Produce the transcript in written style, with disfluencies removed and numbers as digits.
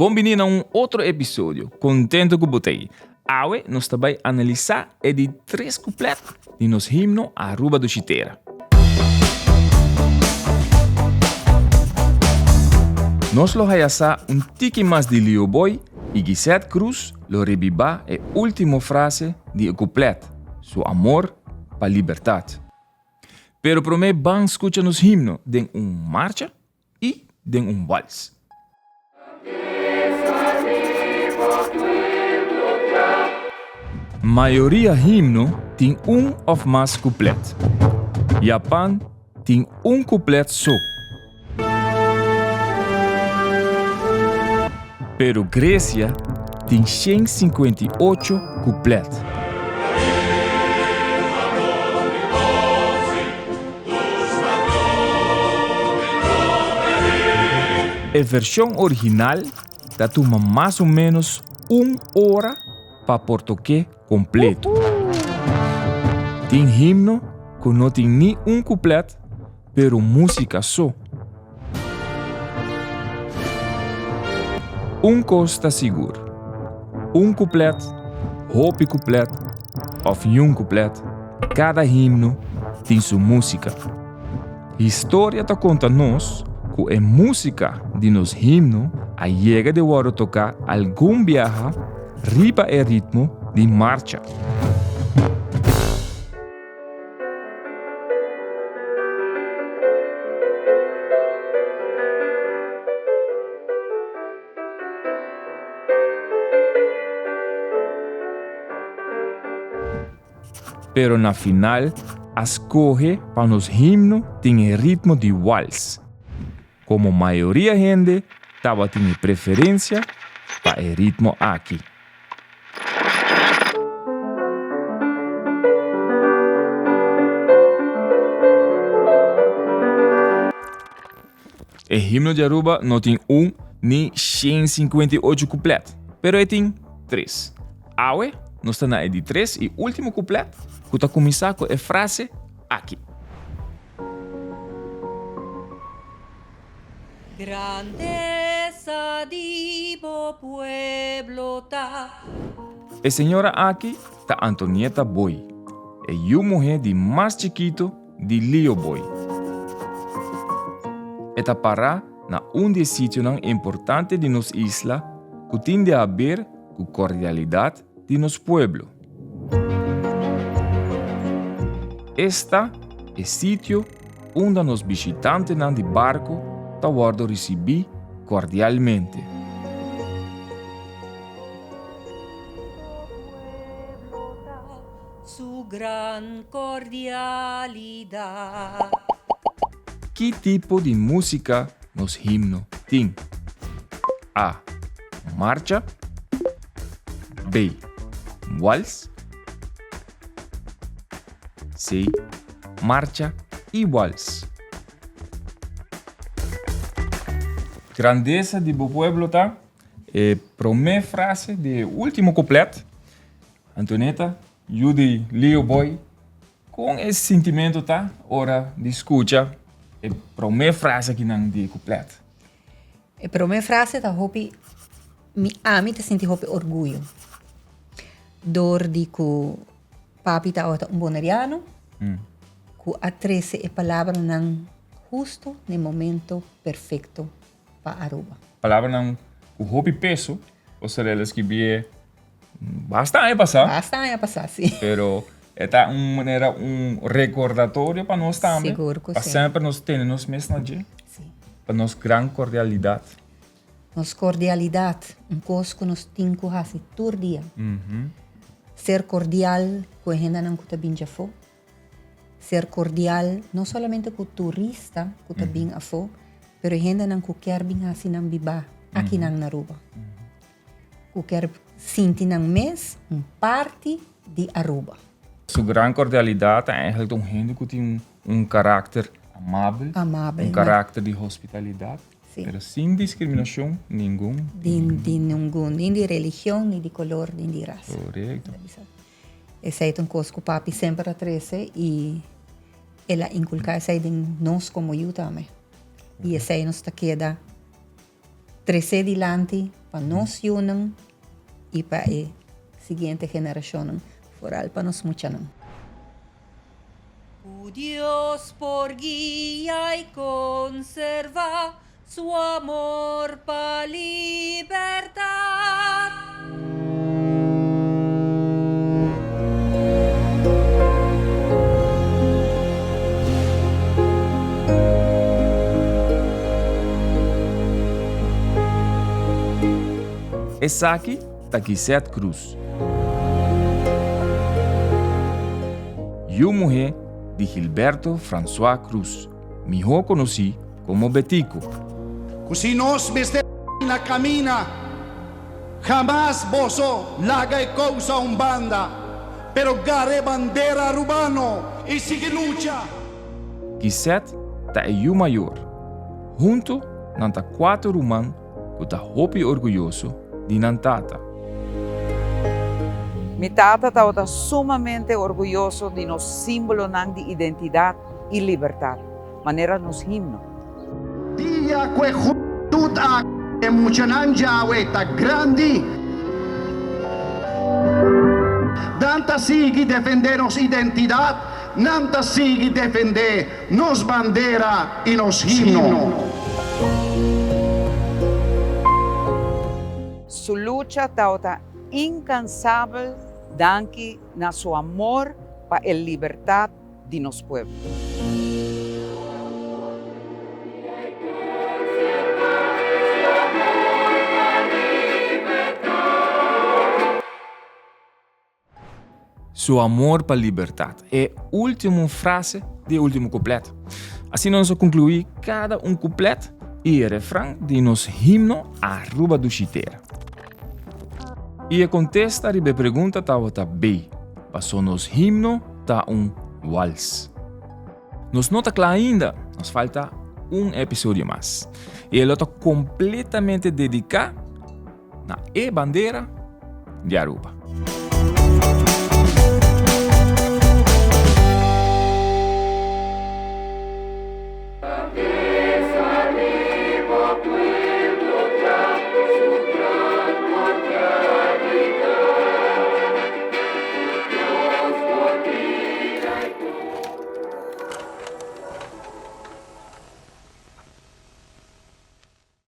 Bem-vindo a outro episódio. Contento que botei. Hoje nós também analisar de 3 completos de nos himno Aruba do Chiteira. Nós lo hayasa tique mais de Leo Boy e Gisette Cruz lo reviva a última frase de completo, su amor para liberdade. Pero para mim, vamos escuchar nos himno de marcha e de vals. Maioria himno tem ou mais completo. Japão tem completo só. Pero Grécia tem 158 completos. A versão original dá toma mais ou menos 1 hora para português completo. Tem himno que não tem nem completo, pero música só. Costa seguro. Completo, hope completo, ou completo. Cada himno tem sua música. A história tá conta nós que a música de nos himno a chega de hora tocar algum viaja riba o ritmo de marcha. Pero na final, escoge para nos himno tem o ritmo de vals. Como maioria gente estava tendo preferência para o ritmo aqui. O himno de Aruba não tem nem 158 completos, pero tem 3. Aue, nós estamos na de 3 e último completo, que está começando com a frase aqui. Grandeza divo pueblo ta. A senhora aqui está Antonieta Boy, é a mulher de mais chiquito de Leo Boy. Está para na dos sítios importantes de nossa isla que tem a ver com cordialidade de nosso pueblo. Esta é o sítio onde os visitantes de barco estão receber cordialmente. Su gran cordialidad. Que tipo de música nos himno tem? A. Marcha. B. Vals. C. Marcha e vals. Grandeza de pueblo tá? É a primeira frase do último completo. Antonieta, eu de Leo Boy, com esse sentimento tá? Hora de escuta. É a primeira frase que não de completo. A primeira frase da hopi me te senti hopi orgulho. Dor de que papi ta ota boneriano, que atrese a palavra não justo no momento perfeito para Aruba. Palavra não o hopi peso, ou seja, eles que vie bastante a passar. Bastante a passar, sim. Pero esta era recordatório para nós também. Seguro que para sim. sempre nós ter nos mesmos dias. Sim. Para nós grande cordialidade. Nos cordialidade, coisa que nós temos que fazer todo dia. Ser cordial com a gente não está bem a fo. Ser cordial não somente com o turista que está bem a fo, pero a gente não quer bem assim não biba aqui na Aruba. Que quer sentir não mês parte de Aruba. Sua grande cordialidade é eigenlijk gente que tem caráter amável, caráter de hospitalidade, sim. Pero sem discriminação nenhum. Nem de religião, nem de color, nem de raça. Correto. Essa é uma coisa que o papi sempre atrece e ela inculca essa em nós como eu também. E essa aí nos queda trece dilante para nós junam e para a seguinte geração, foral para nós muchanan. Tu Dios por guía y conserva su amor para libertad. Essa aqui tá Guisette Cruz. E a mulher de Gilberto François Cruz, mejor conheci como Betico. Così nos veste la camina, jamás boso laga e causa un banda, pero gare bandera rubano e sigue lucha. Guisette tá o maior. Junto, nanta 4 rumãs que tá hopi orgulhoso de Nantata. Mi tata está sumamente orgulloso de nos símbolo de identidad y libertad, manera nos himno. Dia que juventud a emocionanja weta grandi. Danta sigue defender nos identidad, nanta sigue defender nos bandera y nos himno. Su lucha está incansable, danke na su amor para la libertad de nos pueblos. Su amor para a liberdade é a última frase do último couplet. Assim nós concluímos cada couplet e o refrão de nosso himno Aruba do Chiteira. E a contesta a pergunta estava bem, passou nosso himno tá vals. Nos não está claro ainda, nos falta episódio mais. E ele está completamente dedicado na bandeira de Aruba.